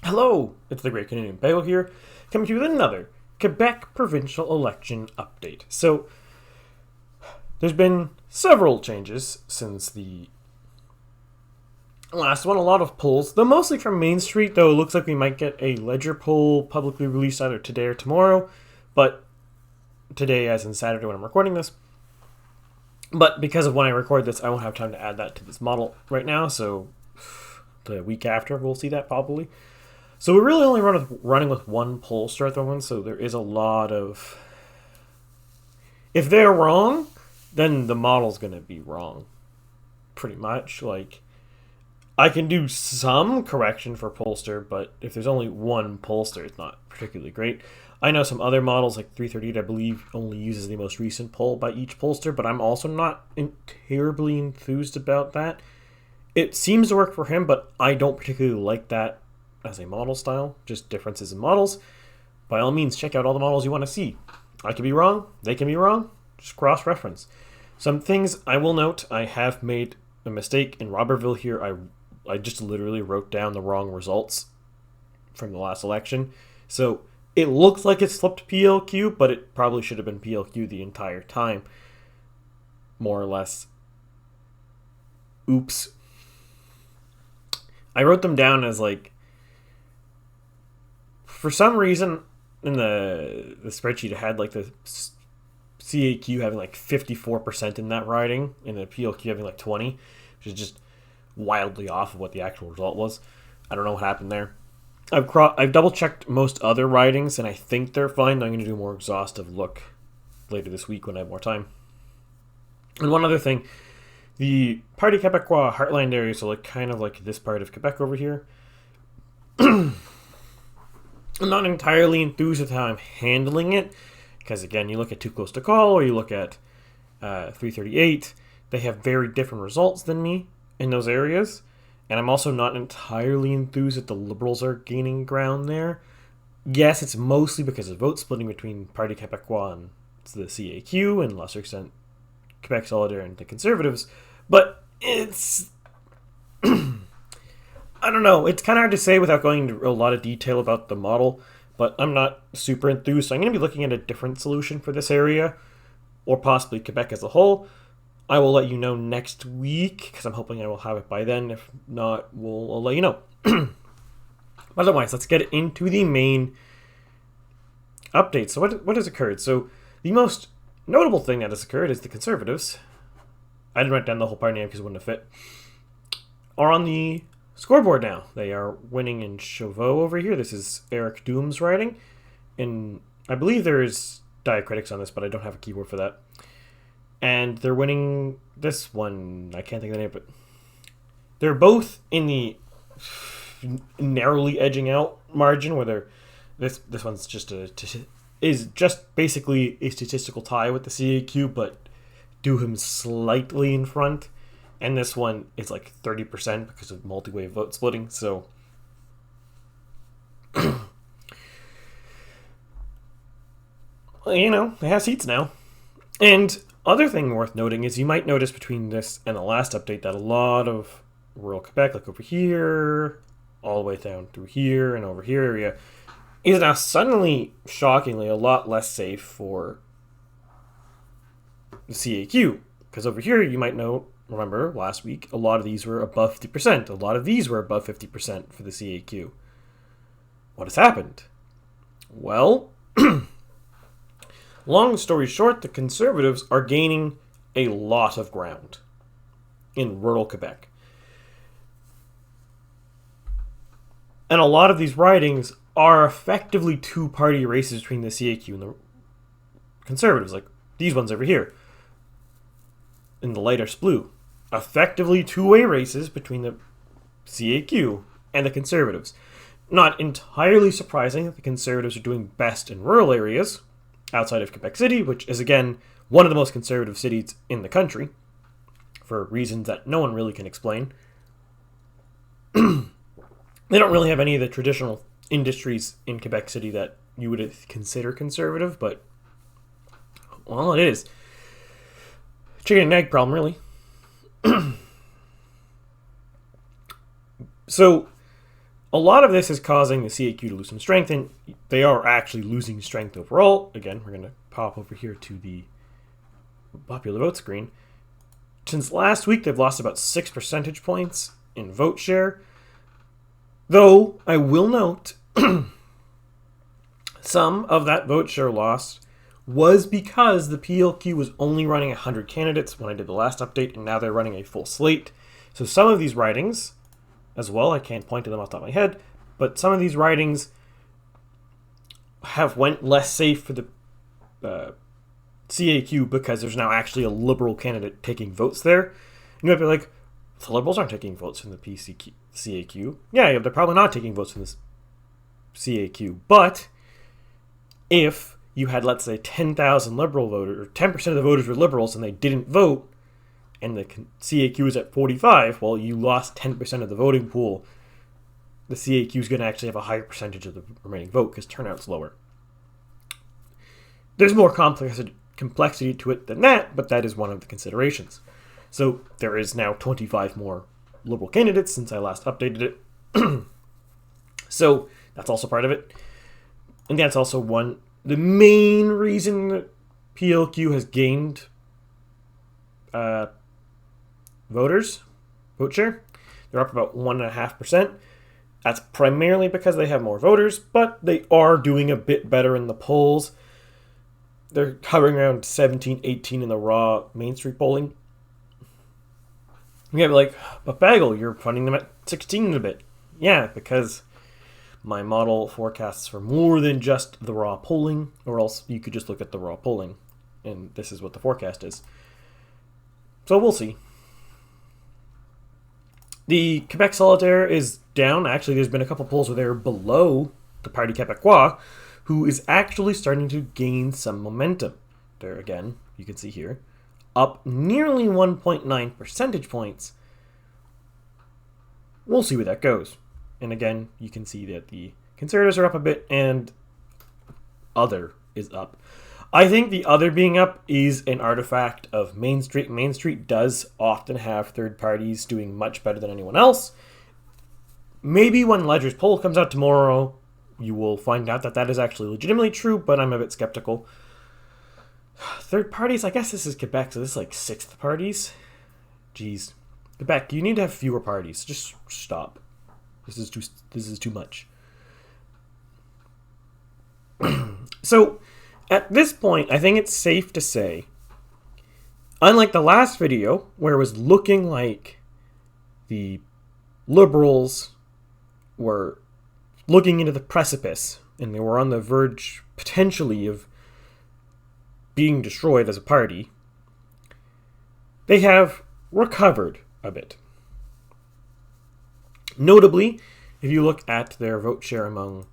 Hello, it's the Great Canadian Bagel here, coming to you with another Quebec provincial election update. So, there's been several changes since the last one, a lot of polls, though mostly from Main Street, though it looks like we might get a ledger poll publicly released either today or tomorrow, but today as in Saturday when I'm recording this. But because of when I record this, I won't have time to add that to this model right now, so the week after we'll see that probably. So we're really only running with one pollster at the moment, so there is a lot of... If they're wrong, then the model's going to be wrong. Pretty much. Like, I can do some correction for pollster, but if there's only one pollster, it's not particularly great. I know some other models, like 338, I believe, only uses the most recent poll by each pollster, but I'm also not terribly enthused about that. It seems to work for him, but I don't particularly like that as a model style, just differences in models. By all means, check out all the models you want to see. I could be wrong, they can be wrong, just cross-reference. Some things I will note, I have made a mistake in Robertville here. I just literally wrote down the wrong results from the last election. So it looks like it's flipped PLQ, but it probably should have been PLQ the entire time. More or less. Oops. I wrote them down as like, for some reason in the spreadsheet it had like the CAQ having like 54% in that riding and the PLQ having like 20, which is just wildly off of what the actual result was. I don't know what happened there. I've double checked most other ridings and I think they're fine. I'm going to do a more exhaustive look later this week when I have more time. And one other thing, the Parti Québécois heartland area, so like kind of like this part of Quebec over here. I'm not entirely enthused with how I'm handling it, because again, you look at Too Close to Call or you look at 338, they have very different results than me in those areas, and I'm also not entirely enthused that the Liberals are gaining ground there. Yes, it's mostly because of vote splitting between Parti Québécois and the CAQ, and lesser extent Quebec Solidaire and the Conservatives, but it's... I don't know. It's kind of hard to say without going into a lot of detail about the model, but I'm not super enthused, so I'm going to be looking at a different solution for this area, or possibly Quebec as a whole. I will let you know next week, because I'm hoping I will have it by then. If not, I'll let you know. Otherwise, let's get into the main update. So what has occurred? So the most notable thing that has occurred is the Conservatives, I didn't write down the whole party name because it wouldn't have fit, are on the scoreboard now. They are winning in Chauveau over here. This is Eric Doom's riding. And I believe there is diacritics on this, but I don't have a keyboard for that. And they're winning this one. I can't think of the name, but they're both in the narrowly edging out margin, where this one's is just basically a statistical tie with the CAQ, but Doom slightly in front. And this one is like 30% because of multi-way vote splitting. So, well, they have seats now. And other thing worth noting is you might notice between this and the last update that a lot of rural Quebec, like over here, all the way down through here and over here area, is now suddenly, shockingly, a lot less safe for the CAQ. Because over here, you might remember last week, a lot of these were above 50%. A lot of these were above 50% for the CAQ. What has happened? Well, long story short, the Conservatives are gaining a lot of ground in rural Quebec. And a lot of these ridings are effectively two-party races between the CAQ and the Conservatives, like these ones over here in the lighter blue. Effectively two-way races between the CAQ and the Conservatives. Not entirely surprising that the Conservatives are doing best in rural areas outside of Quebec City, which is, again, one of the most conservative cities in the country, for reasons that no one really can explain. They don't really have any of the traditional industries in Quebec City that you would consider conservative, but, well, it is. Chicken and egg problem, really. So, a lot of this is causing the CAQ to lose some strength, and they are actually losing strength overall. Again, we're going to pop over here to the popular vote screen. Since last week, they've lost about 6 percentage points in vote share. Though, I will note, some of that vote share loss was because the PLQ was only running 100 candidates when I did the last update, and now they're running a full slate. So some of these ridings, as well, I can't point to them off the top of my head, but some of these ridings have went less safe for the CAQ because there's now actually a Liberal candidate taking votes there. You might be like, the Liberals aren't taking votes from the CAQ. Yeah, they're probably not taking votes from the CAQ, but if you had, let's say, 10,000 Liberal voters, or 10% of the voters were Liberals and they didn't vote, and the CAQ is at 45, well, you lost 10% of the voting pool. The CAQ is going to actually have a higher percentage of the remaining vote because turnout's lower. There's more complexity to it than that, but that is one of the considerations. So there is now 25 more Liberal candidates since I last updated it. So that's also part of it. And that's also the main reason that PLQ has gained vote share. They're up about 1.5%. That's primarily because they have more voters, but they are doing a bit better in the polls. They're hovering around 17, 18 in the raw Main Street polling. You be like, but Bagel, you're putting them at 16 in a bit. Yeah, because my model forecasts for more than just the raw polling, or else you could just look at the raw polling, and this is what the forecast is. So we'll see. The Quebec Solitaire is down. Actually, there's been a couple polls where they're below the Parti Québécois, who is actually starting to gain some momentum. There again, you can see here, up nearly 1.9 percentage points. We'll see where that goes. And again, you can see that the Conservatives are up a bit and Other is up. I think the Other being up is an artifact of Main Street. Main Street does often have third parties doing much better than anyone else. Maybe when Ledger's poll comes out tomorrow, you will find out that that is actually legitimately true, but I'm a bit skeptical. Third parties, I guess this is Quebec, so this is like sixth parties. Jeez. Quebec, you need to have fewer parties. Just stop. This is too much. So, at this point, I think it's safe to say, unlike the last video, where it was looking like the Liberals were looking into the precipice, and they were on the verge, potentially, of being destroyed as a party, they have recovered a bit. Notably, if you look at their vote share among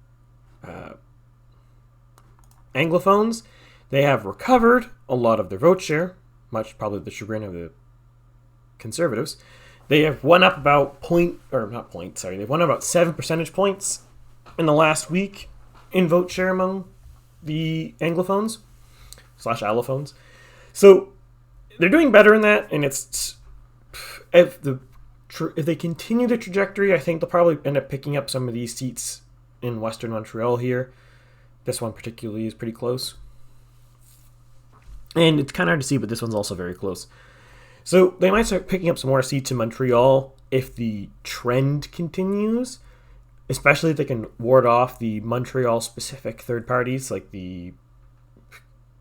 Anglophones, they have recovered a lot of their vote share, much probably the chagrin of the Conservatives. They have won up about they've won about 7 percentage points in the last week in vote share among the Anglophones / Allophones. So they're doing better in that, and it's if they continue the trajectory, I think they'll probably end up picking up some of these seats in Western Montreal here. This one particularly is pretty close. And it's kind of hard to see, but this one's also very close. So they might start picking up some more seats in Montreal if the trend continues, especially if they can ward off the Montreal-specific third parties, like the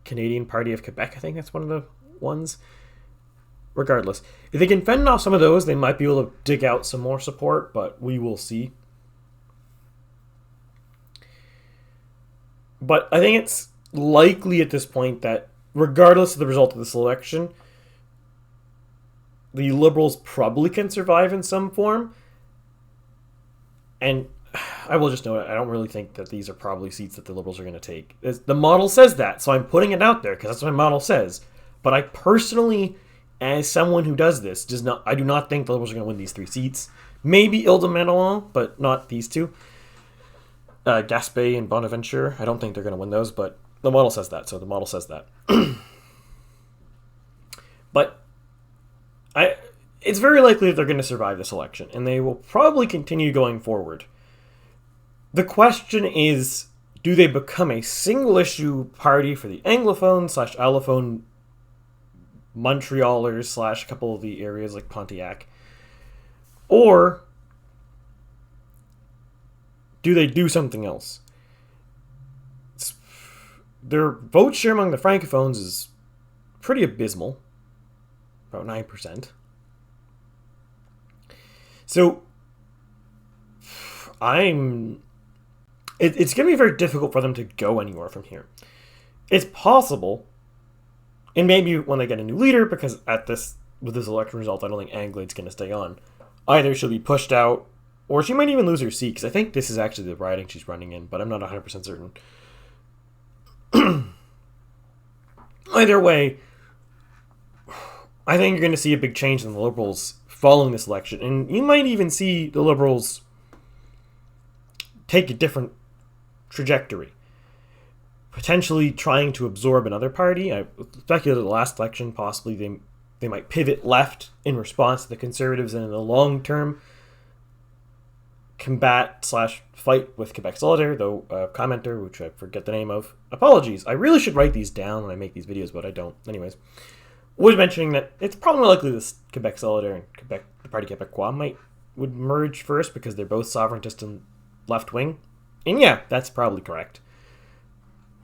Canadian Party of Quebec. I think that's one of the ones. Regardless, if they can fend off some of those, they might be able to dig out some more support, but we will see. But I think it's likely at this point that regardless of the result of this election, the Liberals probably can survive in some form. And I will just note, I don't really think that these are probably seats that the Liberals are going to take. The model says that, so I'm putting it out there because that's what my model says. But I personally, as someone who does this, I do not think the Liberals are going to win these 3 seats. Maybe Ile-de-Madelon, but not these 2. Gaspé and Bonaventure, I don't think they're going to win those, but the model says that, so the model says that. But it's very likely that they're going to survive this election, and they will probably continue going forward. The question is, do they become a single-issue party for the Anglophone/Allophone Montrealers / a couple of the areas like Pontiac? Or do they do something else? Their vote share among the Francophones is pretty abysmal, about 9%. So it's going to be very difficult for them to go anywhere from here. It's possible, and maybe when they get a new leader, because with this election result, I don't think Anglade's going to stay on. Either she'll be pushed out, or she might even lose her seat, because I think this is actually the riding she's running in, but I'm not 100% certain. Either way, I think you're going to see a big change in the Liberals following this election, and you might even see the Liberals take a different trajectory, potentially trying to absorb another party. I speculated the last election, possibly they might pivot left in response to the Conservatives, and in the long term combat/fight with Quebec Solidaire, though a commenter, which I forget the name of, apologies, I really should write these down when I make these videos, but I don't. Anyways, was mentioning that it's probably likely this Quebec Solidaire and the Parti Québécois would merge first, because they're both sovereigntist and left-wing. And yeah, that's probably correct.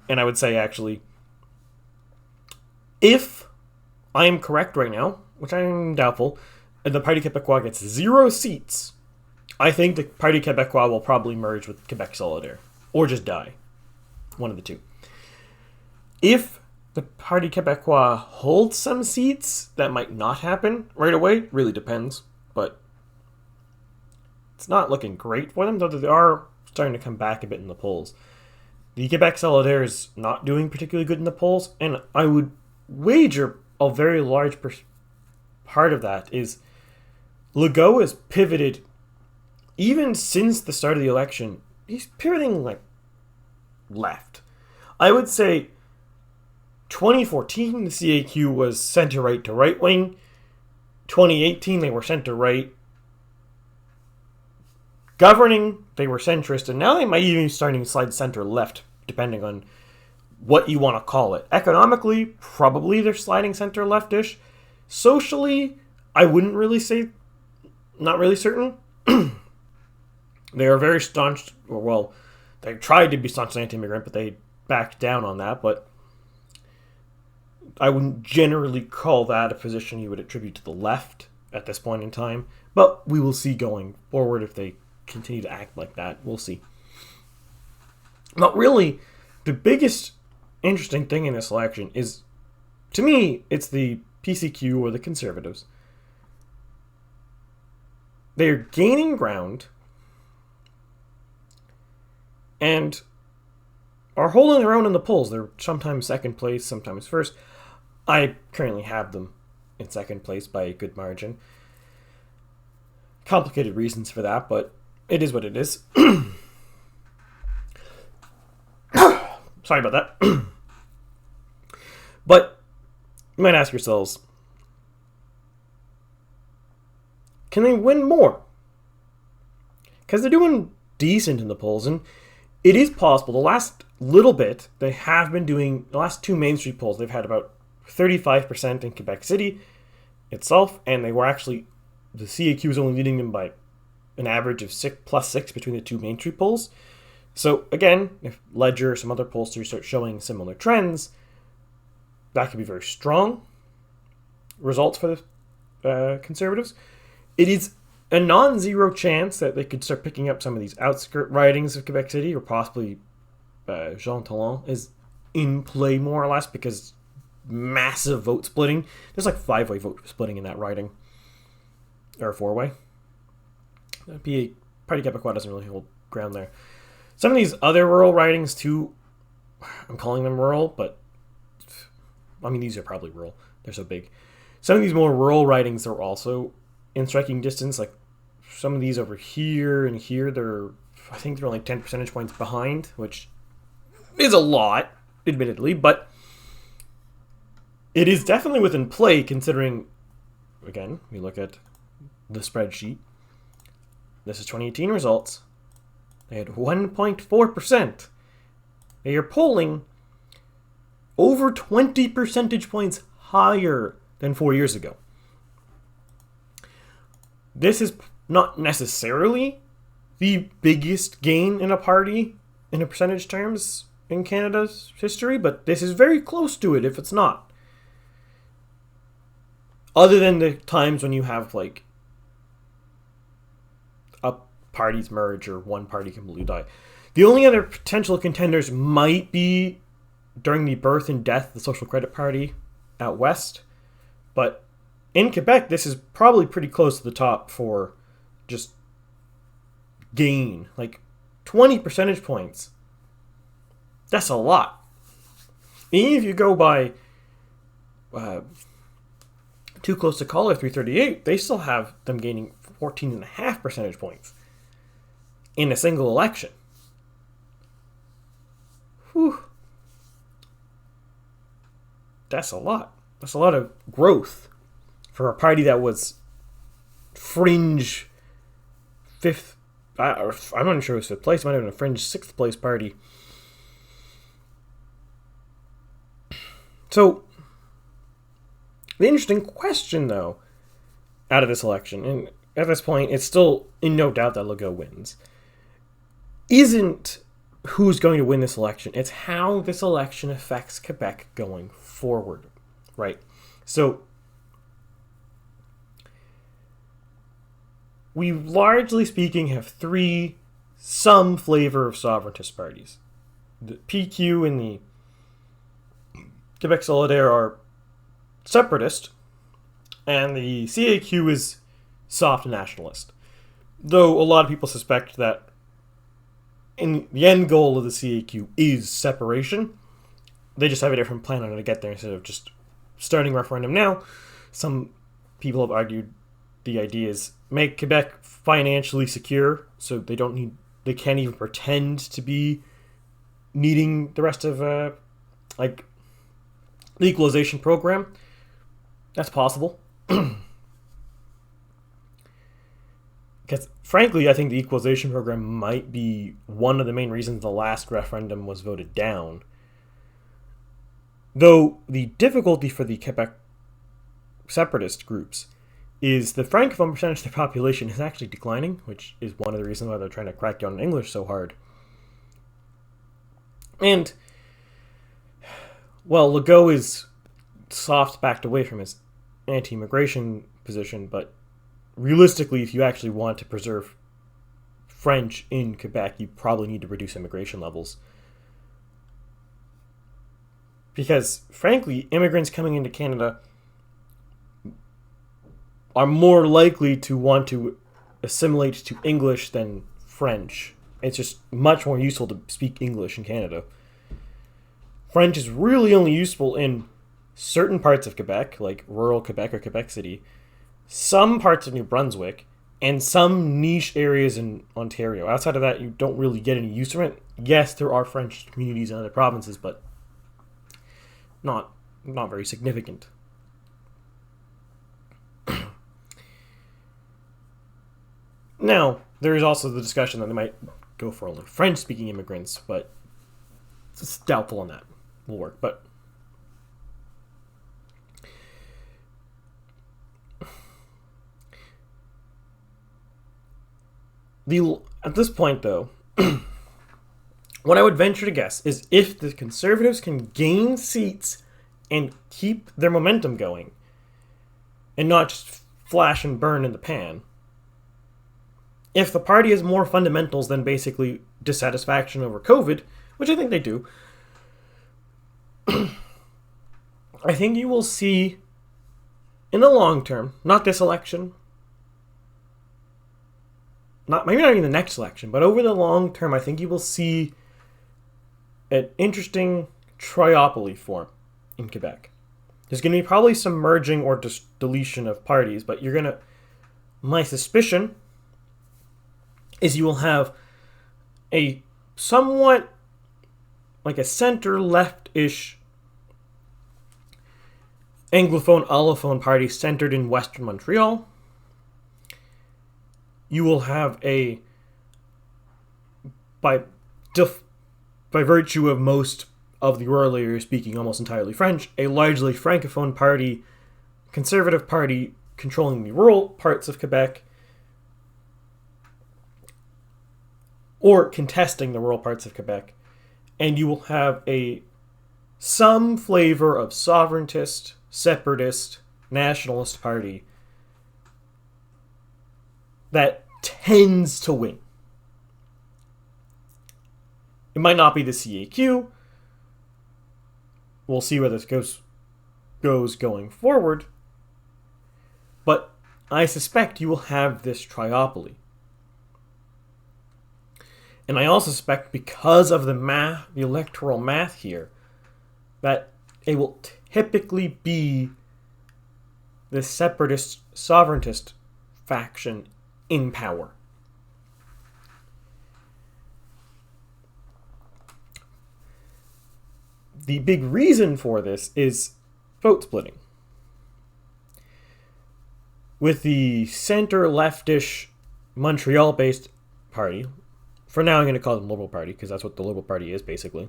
And I would say, actually, if I am correct right now, which I'm doubtful, and the Parti Québécois gets 0 seats, I think the Parti Québécois will probably merge with Quebec Solidaire, or just die. One of the two. If the Parti Québécois holds some seats, that might not happen right away. Really depends, but it's not looking great for them, though they are starting to come back a bit in the polls. The Quebec Solidaire is not doing particularly good in the polls, and I would wager a very large part of that is Legault has pivoted. Even since the start of the election, he's pivoting left. I would say 2014, the CAQ was center-right to right-wing. 2018, they were center-right. Governing, they were centrist, and now they might even be starting to slide center-left, depending on what you want to call it. Economically, probably they're sliding center-leftish. Socially, I wouldn't really say, not really certain. They are very staunch, well, they tried to be staunch anti-immigrant, but they backed down on that, but I wouldn't generally call that a position you would attribute to the left at this point in time, but we will see going forward if they continue to act like that. We'll see. But really, the biggest interesting thing in this election is, to me, it's the PCQ or the Conservatives. They're gaining ground and are holding their own in the polls. They're sometimes second place, sometimes first. I currently have them in second place by a good margin. Complicated reasons for that, but it is what it is. Sorry about that. But you might ask yourselves, can they win more? Because they're doing decent in the polls, and it is possible. The last little bit, they have been doing, the last two Main Street polls, they've had about 35% in Quebec City itself, and they were actually, the CAQ was only leading them by an average of +6 between the two Main Street polls. So again, if Ledger or some other pollsters start showing similar trends, that could be very strong results for the Conservatives. It is a non-zero chance that they could start picking up some of these outskirt ridings of Quebec City, or possibly Jean Talon is in play more or less, because massive vote splitting. There's like 5-way vote splitting in that riding, or 4-way. Parti Québécois doesn't really hold ground there. Some of these other rural ridings too, I'm calling them rural, but I mean, these are probably rural. They're so big. Some of these more rural ridings are also in striking distance. Like some of these over here and here, I think they're only 10 percentage points behind, which is a lot, admittedly, but it is definitely within play, considering, again, we look at the spreadsheet. This is 2018 results. They had 1.4%. They are polling over 20 percentage points higher than 4 years ago. This is not necessarily the biggest gain in a party in a percentage terms in Canada's history, but this is very close to it if it's not. Other than the times when you have like a parties merge or one party completely die. The only other potential contenders might be during the birth and death of the Social Credit Party out west, but in Quebec, this is probably pretty close to the top for just gain. Like 20 percentage points. That's a lot. Even if you go by Too Close to Call or 338, they still have them gaining 14.5 percentage points in a single election. Whew. That's a lot. That's a lot of growth for a party that was fringe fifth. I'm not sure it was fifth place. It might have been a fringe sixth place party. So, the interesting question, though, out of this election, and at this point, it's still in no doubt that Legault wins, isn't who's going to win this election. It's how this election affects Quebec going forward, right? So, we largely speaking have three some flavor of sovereigntist parties. The PQ and the Quebec Solidaire are separatist, and the CAQ is soft nationalist. Though a lot of people suspect that in the end goal of the CAQ is separation. They just have a different plan on how to get there instead of just starting a referendum now. Some people have argued the idea is make Quebec financially secure so they can't even pretend to be needing the rest of the equalization program. That's possible. Because, frankly, I think the equalization program might be one of the main reasons the last referendum was voted down. Though the difficulty for the Quebec separatist groups is the Francophone percentage of the population is actually declining, which is one of the reasons why they're trying to crack down on English so hard. And, well, Legault is soft backed away from his anti-immigration position, but realistically, if you actually want to preserve French in Quebec, you probably need to reduce immigration levels. Because, frankly, immigrants coming into Canada are more likely to want to assimilate to English than French. It's just much more useful to speak English in Canada. French is really only useful in certain parts of Quebec, like rural Quebec or Quebec City, some parts of New Brunswick, and some niche areas in Ontario. Outside of that, you don't really get any use from it. Yes, there are French communities in other provinces, but not very significant. Now, there is also the discussion that they might go for only French-speaking immigrants, but it's doubtful on that will work. But at this point, though, what I would venture to guess is if the Conservatives can gain seats and keep their momentum going and not just flash and burn in the pan, if the party has more fundamentals than basically dissatisfaction over COVID, which I think they do, I think you will see in the long term, not this election, maybe not even the next election, but over the long term, I think you will see an interesting triopoly form in Quebec. There's going to be probably some merging or deletion of parties, but my suspicion is you will have a somewhat like a center-left-ish Anglophone-allophone party centered in Western Montreal. You will have a by def- by virtue of most of the rural areas speaking almost entirely French, a largely francophone party, conservative party controlling the rural parts of Quebec, or contesting the rural parts of Quebec, and you will have some flavor of sovereigntist, separatist, nationalist party that tends to win. It might not be the CAQ. We'll see where this goes going forward. But I suspect you will have this triopoly. And I also suspect, because of the electoral math here, that it will typically be the separatist, sovereigntist faction in power. The big reason for this is vote splitting. With the center-leftish Montreal-based party, for now I'm going to call them Liberal Party, because that's what the Liberal Party is, basically,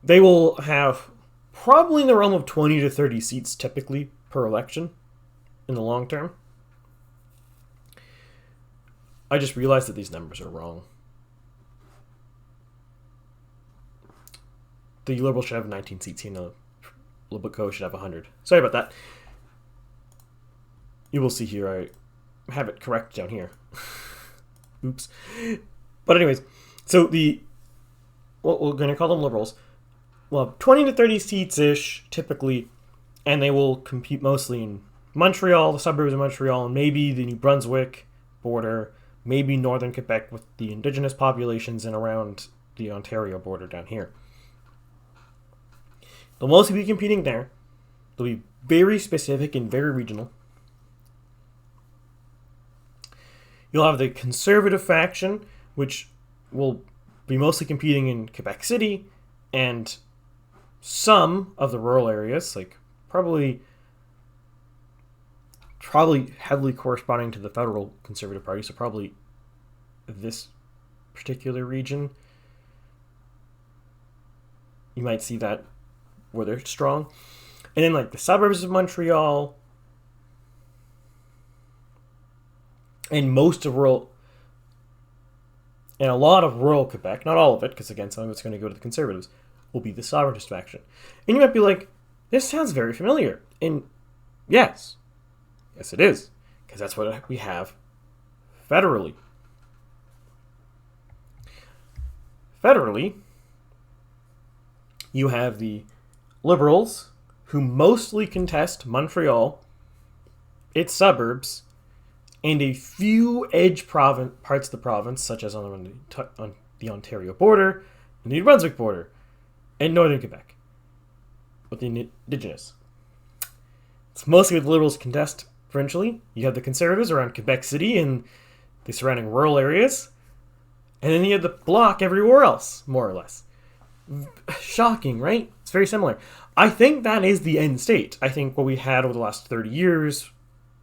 they will have probably in the realm of 20 to 30 seats typically per election in the long term. I just realized that these numbers are wrong. The Liberals should have 19 seats here, and the Liberal should have 100. Sorry about that. You will see here, I have it correct down here. Oops. But anyways, so what we're going to call them Liberals, will have 20 to 30 seats-ish, typically, and they will compete mostly in Montreal, the suburbs of Montreal, and maybe the New Brunswick border, maybe northern Quebec with the indigenous populations, and around the Ontario border down here. They'll mostly be competing there. They'll be very specific and very regional. You'll have the conservative faction, which will be mostly competing in Quebec City and some of the rural areas, like probably heavily corresponding to the federal Conservative Party, so probably this particular region. You might see that where they're strong. And then like the suburbs of Montreal and most of rural, and a lot of rural Quebec, not all of it, because again, some of it's going to go to the Conservatives, will be the sovereigntist faction. And you might be like, this sounds very familiar. And yes it is, because that's what we have federally. Federally, you have the Liberals, who mostly contest Montreal, its suburbs, and a few edge parts of the province, such as on the Ontario border, and the New Brunswick border, and northern Quebec, with the indigenous. It's mostly what the Liberals contest provincially. You have the Conservatives around Quebec City and the surrounding rural areas, and then you have the Bloc everywhere else, more or less. Shocking, right? It's very similar. I think that is the end state. I think what we had over the last 30 years,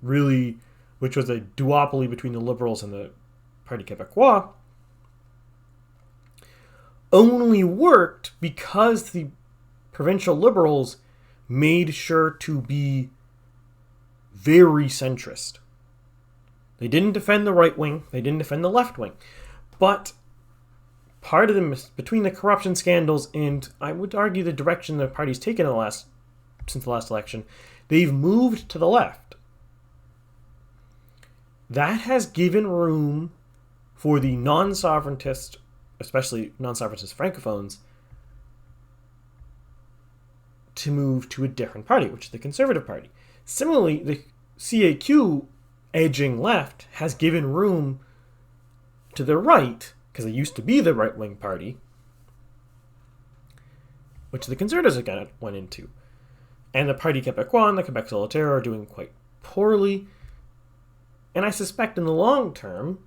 really, which was a duopoly between the Liberals and the Parti Québécois, only worked because the provincial Liberals made sure to be very centrist. They didn't defend the right wing, they didn't defend the left wing. But part of the, between the corruption scandals and, I would argue, the direction the party's taken since the last election, they've moved to the left. That has given room for the non-sovereigntist, especially non-sovereigntist francophones, to move to a different party, which is the Conservative Party. Similarly, the CAQ edging left has given room to the right, because it used to be the right-wing party, which the Conservatives again went into. And the Parti Québécois and the Quebec Solitaire are doing quite poorly. And I suspect in the long term,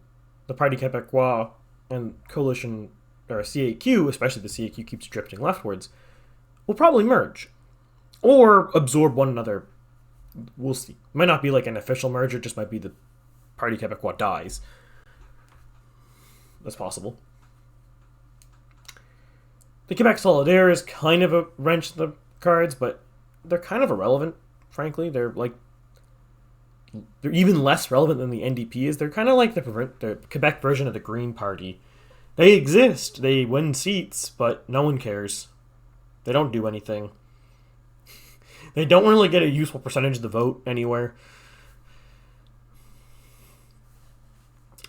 the Parti Québécois and coalition, or CAQ, especially the CAQ keeps drifting leftwards, will probably merge. Or absorb one another. We'll see. It might not be like an official merger, it just might be the Parti Québécois dies. as possible. The Quebec Solidaire is kind of a wrench in the cards, but they're kind of irrelevant, frankly. They're even less relevant than the NDP is. They're kind of like the Quebec version of the Green Party. They exist, they win seats, but no one cares. They don't do anything. They don't really get a useful percentage of the vote anywhere.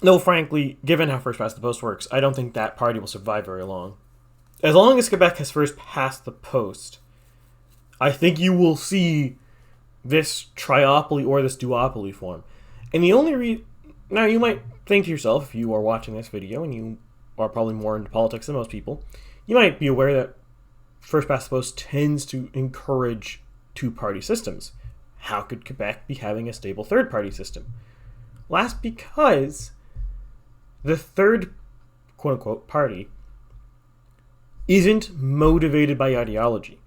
No, frankly, given how first past the post works, I don't think that party will survive very long. As long as Quebec has first past the post, I think you will see this triopoly or this duopoly form. And the only now you might think to yourself, if you are watching this video and you are probably more into politics than most people, you might be aware that first past the post tends to encourage two-party systems. How could Quebec be having a stable third-party system? Well, that's because the third quote-unquote party isn't motivated by ideology.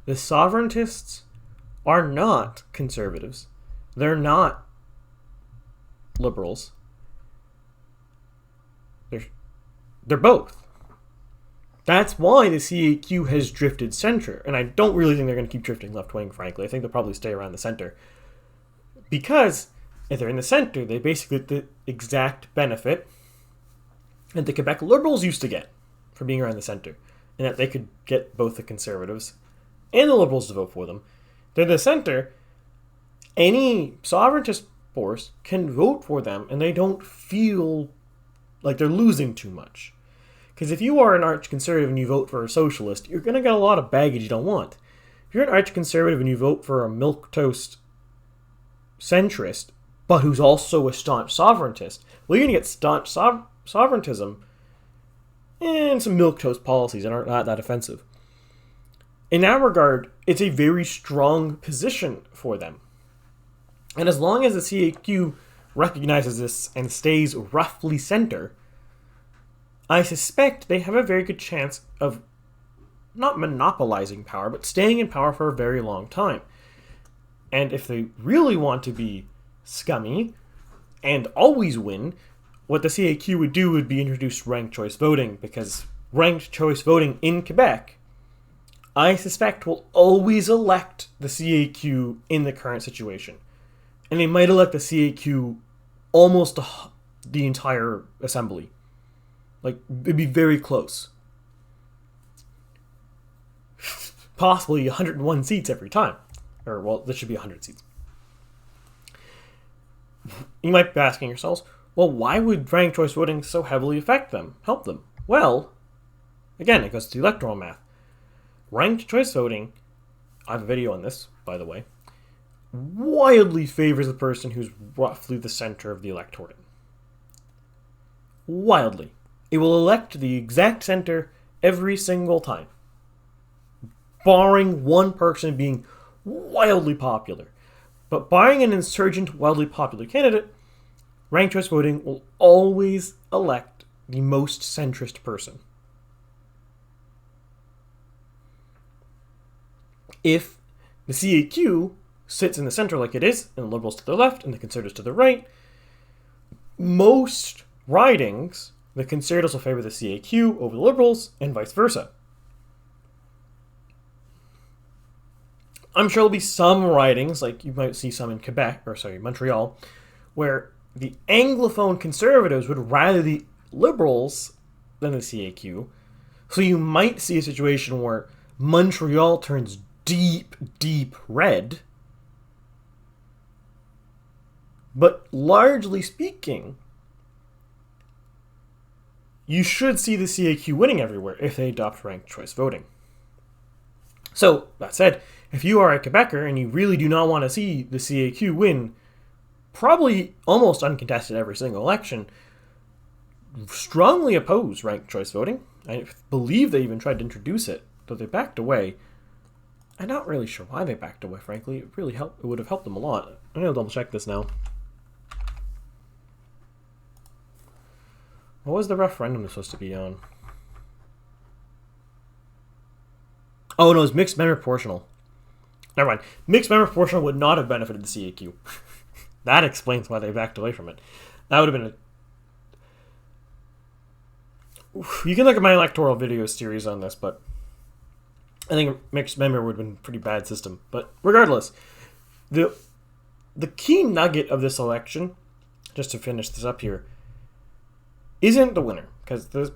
The sovereigntists are not conservatives. They're not liberals. They're both. That's why the CAQ has drifted center, and I don't really think they're going to keep drifting left-wing, frankly. I think they'll probably stay around the center. Because if they're in the center, they basically get the exact benefit that the Quebec Liberals used to get for being around the center, and that they could get both the Conservatives and the Liberals to vote for them. They're the center. Any sovereigntist force can vote for them, and they don't feel like they're losing too much. Because if you are an arch-conservative and you vote for a socialist, you're going to get a lot of baggage you don't want. If you're an arch-conservative and you vote for a milquetoast centrist, but who's also a staunch sovereigntist, well, you're going to get staunch sovereigntism and some milquetoast policies that aren't that offensive. In that regard, it's a very strong position for them. And as long as the CAQ recognizes this and stays roughly center, I suspect they have a very good chance of not monopolizing power, but staying in power for a very long time. And if they really want to be scummy and always win, what the CAQ would do would be introduce ranked choice voting, because ranked choice voting in Quebec, I suspect, will always elect the CAQ in the current situation. And they might elect the CAQ almost the entire assembly. Like, it'd be very close. Possibly 101 seats every time. Or, well, this should be 100 seats. You might be asking yourselves, well, why would ranked choice voting so heavily help them? Well, again, it goes to the electoral math. Ranked choice voting, I have a video on this, by the way, wildly favors the person who's roughly the center of the electorate. Wildly. It will elect the exact center every single time, barring one person being wildly popular. But barring an insurgent, wildly popular candidate, ranked choice voting will always elect the most centrist person. If the CAQ sits in the center like it is, and the Liberals to the left and the Conservatives to the right, most ridings, the Conservatives will favor the CAQ over the Liberals, and vice versa. I'm sure there'll be some ridings, like you might see some in Montreal, where the Anglophone Conservatives would rather the Liberals than the CAQ. So you might see a situation where Montreal turns deep, deep red. But largely speaking, you should see the CAQ winning everywhere if they adopt ranked choice voting. So, that said, if you are a Quebecer and you really do not want to see the CAQ win, probably almost uncontested every single election, strongly oppose ranked choice voting. I believe they even tried to introduce it, though they backed away. I'm not really sure why they backed away, frankly. It would have helped them a lot. I'm going to double check this now. What was the referendum supposed to be on? Oh, no, it was mixed member proportional. Never mind. Mixed member proportional would not have benefited the CAQ. That explains why they backed away from it. That would have been you can look at my electoral video series on this, but I think a mixed member would have been a pretty bad system. But regardless, the key nugget of this election, just to finish this up here, isn't the winner, because the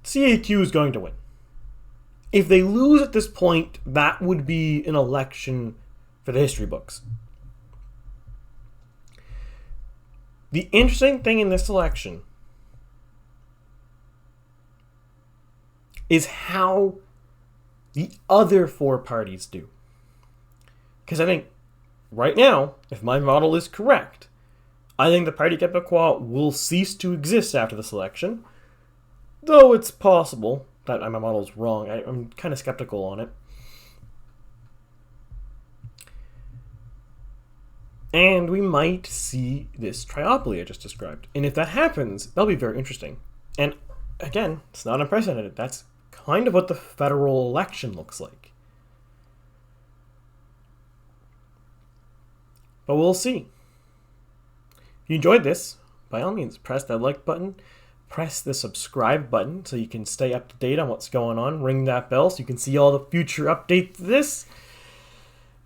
CAQ is going to win. If they lose at this point, that would be an election for the history books. The interesting thing in this election is how the other four parties do. Because I think right now, if my model is correct, I think the Parti Québécois will cease to exist after this election, though it's possible that my model is wrong. I'm kind of skeptical on it. And we might see this triopoloy I just described. And if that happens, that'll be very interesting. And again, it's not unprecedented. That's kind of what the federal election looks like. But we'll see. If you enjoyed this, by all means, press that like button. Press the subscribe button so you can stay up to date on what's going on. Ring that bell so you can see all the future updates to this.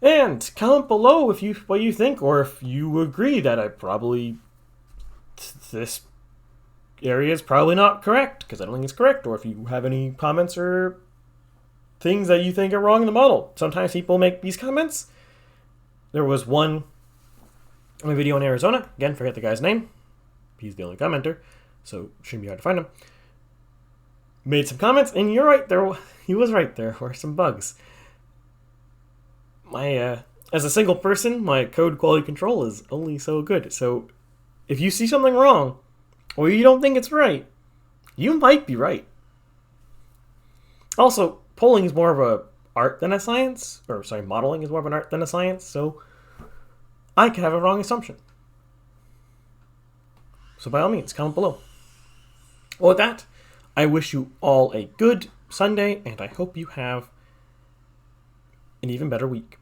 And comment below what you think, or if you agree that this area is probably not correct, because I don't think it's correct, or if you have any comments or things that you think are wrong in the model. Sometimes people make these comments. There was one in a video in Arizona. Again, forget the guy's name. He's the only commenter, so it shouldn't be hard to find him. Made some comments, and you're right, he was right, there were some bugs. As a single person, my code quality control is only so good. So if you see something wrong, or you don't think it's right, you might be right. Also, polling is more of an art than a science. Modeling is more of an art than a science, so I could have a wrong assumption. So by all means, comment below. Well, with that, I wish you all a good Sunday, and I hope you have an even better week.